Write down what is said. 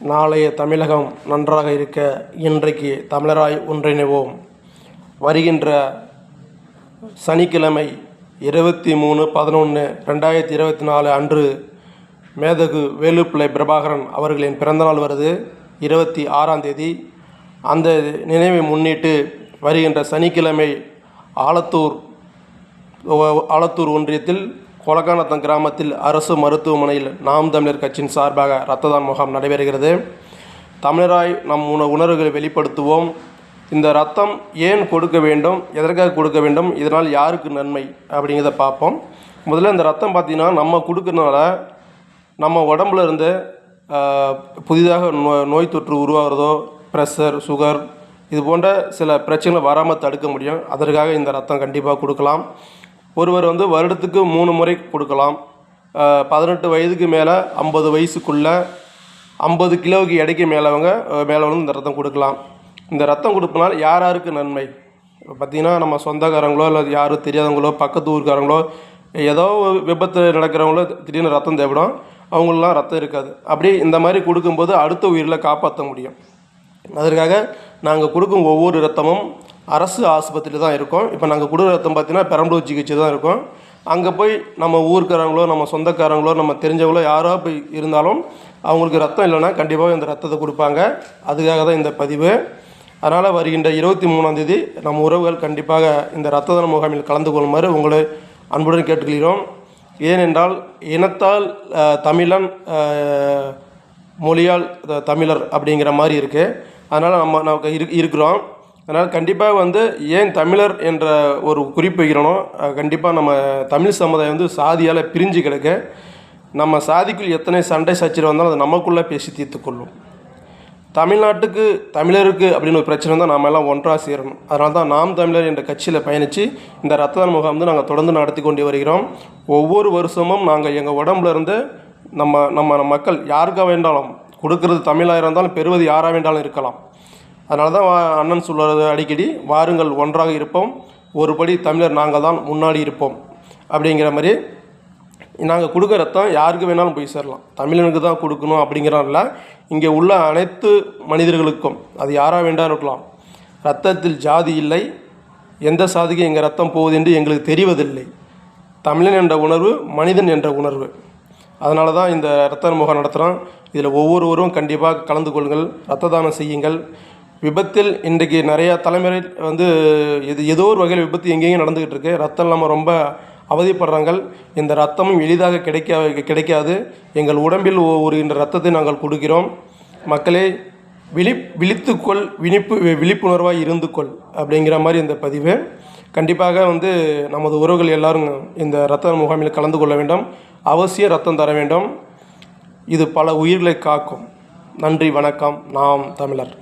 நாளைய தமிழகம் நன்றாக இருக்க இன்றைக்கு தமிழராய் ஒன்றிணைவோம். வருகின்ற சனிக்கிழமை 23/11/2024 அன்று மேதகு வேலுப்பிள்ளை பிரபாகரன் அவர்களின் பிறந்தநாள் வருது. 26ஆம் தேதி. அந்த நினைவை முன்னிட்டு வருகின்ற சனிக்கிழமை ஆலத்தூர் ஒன்றியத்தில் கொலக்கானத்தம் கிராமத்தில் அரசு மருத்துவமனையில் நாம் தமிழர் கட்சியின் சார்பாக இரத்த தான முகாம் நடைபெறுகிறது. தமிழராய் நம் உணர்வுகளை வெளிப்படுத்துவோம். இந்த ரத்தம் ஏன் கொடுக்க வேண்டும், எதற்காக கொடுக்க வேண்டும், இதனால் யாருக்கு நன்மை அப்படிங்கிறத பார்ப்போம். முதல்ல இந்த ரத்தம் பார்த்திங்கன்னா நம்ம கொடுக்கறதுனால நம்ம உடம்புல இருந்து புதிதாக நோய் தொற்று உருவாகிறதோ, ப்ரெஷர், சுகர் இது போன்ற சில பிரச்சனைகளை வராமல் தடுக்க முடியும். அதற்காக இந்த ரத்தம் கண்டிப்பாக கொடுக்கலாம். ஒருவர் வருடத்துக்கு 3 முறை கொடுக்கலாம். 18 வயதுக்கு மேலே 50 வயசுக்குள்ளே 50 கிலோவுக்கு எடைக்கு மேலே இந்த ரத்தம் கொடுக்கலாம். இந்த ரத்தம் கொடுப்பனால் யாருக்கு நன்மை? இப்போ பார்த்திங்கன்னா நம்ம சொந்தக்காரங்களோ இல்லை யாரும் தெரியாதவங்களோ பக்கத்து ஊருக்காரங்களோ ஏதோ விபத்து நடக்கிறவங்களோ திடீர்னு ரத்தம் தேவைப்படும். அவங்களெலாம் ரத்தம் இருக்காது. அப்படி இந்த மாதிரி கொடுக்கும்போது அடுத்த உயிரில் காப்பாற்ற முடியும். அதற்காக நாங்கள் கொடுக்கும் ஒவ்வொரு ரத்தமும் அரசு ஆஸ்பத்திரியில் தான் இருக்கும். இப்போ நாங்கள் கொடுக்குற ரத்தம் பார்த்திங்கன்னா பெரம்பலூர் ஜிஹெச் தான் இருக்கும். அங்கே போய் நம்ம ஊருக்காரங்களோ நம்ம சொந்தக்காரங்களோ நம்ம தெரிஞ்சவங்களோ யாரோ போய் இருந்தாலும் அவங்களுக்கு ரத்தம் இல்லைன்னா கண்டிப்பாக இந்த ரத்தத்தை கொடுப்பாங்க. அதுக்காக தான் இந்த பதிவு. அதனால் வருகின்ற 23ஆம் தேதி நம்ம உறவுகள் கண்டிப்பாக இந்த இரத்த தான முகாமில் கலந்து கொள்ளுமாறு உங்களை அன்புடன் கேட்டுக்கொள்கிறோம். ஏனென்றால் இனத்தால் தமிழன், மொழியால் தமிழர் அப்படிங்கிற மாதிரி இருக்குது. அதனால் நமக்கு இருக்கிறோம். அதனால் கண்டிப்பாக ஏன் தமிழர் என்ற ஒரு குறிப்பு வைக்கிறோனோ, கண்டிப்பாக நம்ம தமிழ் சமுதாயம் சாதியால் பிரிஞ்சு கிடக்க, நம்ம சாதிக்குள் எத்தனை சண்டை சச்சரவு வந்தாலும் அதை நமக்குள்ளே பேசி தீர்த்துக்கொள்ளும். தமிழ்நாட்டுக்கு தமிழருக்கு அப்படின்னு ஒரு பிரச்சனை தான் நாம் எல்லாம் ஒன்றாக சேரணும். அதனால தான் நாம் தமிழர் என்ற கட்சியில் பயணித்து இந்த இரத்த தான முகாம் நாங்கள் தொடர்ந்து நடத்தி கொண்டு வருகிறோம். ஒவ்வொரு வருஷமும் நாங்கள் எங்கள் உடம்புல இருந்து நம்ம மக்கள் யாருக்காக வேண்டாலும் கொடுக்கறது தமிழாக இருந்தாலும் பெறுவது யாராக வேண்டாலும் இருக்கலாம். அதனால தான் அண்ணன் சொல்வது அடிக்கடி, வாருங்கள் ஒன்றாக இருப்போம், ஒருபடி தமிழர் நாங்கள் தான் முன்னாடி இருப்போம் அப்படிங்கிற மாதிரி. நாங்கள் கொடுக்குற ரத்தம் யாருக்கு வேணாலும் போய் சேரலாம். தமிழனுக்கு தான் கொடுக்கணும் அப்படிங்கிறனால இங்கே உள்ள அனைத்து மனிதர்களுக்கும் அது யாராக வேண்டாம் இருக்கலாம். இரத்தத்தில் ஜாதி இல்லை, எந்த சாதிக்கு எங்கள் ரத்தம் போகுது என்று எங்களுக்கு தெரிவதில்லை. தமிழன் என்ற உணர்வு மனிதன் என்ற உணர்வு. அதனால தான் இந்த இரத்த முகாம் நடத்துகிறோம். இதில் ஒவ்வொருவரும் கண்டிப்பாக கலந்து கொள்ளுங்கள், இரத்த தானம் செய்யுங்கள். விபத்தில் இன்றைக்கு நிறையா தலைமுறை ஏதோ ஒரு வகையில் விபத்து எங்கேயும் நடந்துக்கிட்டு இருக்குது. ரத்தம் இல்லாமல் ரொம்ப அவதிப்படுறாங்க. இந்த ரத்தமும் எளிதாக கிடைக்காது. எங்கள் உடம்பில் இந்த ரத்தத்தை நாங்கள் கொடுக்கிறோம். மக்களே, விழித்துக்கொள், விழிப்புணர்வாக இருந்துக்கொள் அப்படிங்கிற மாதிரி இந்த பதிவு. கண்டிப்பாக நமது உறவுகள் எல்லாரும் இந்த இரத்த முகாமில் கலந்து கொள்ள வேண்டும். அவசியம் ரத்தம் தர வேண்டும். இது பல உயிர்களை காக்கும். நன்றி, வணக்கம். நாம் தமிழர்.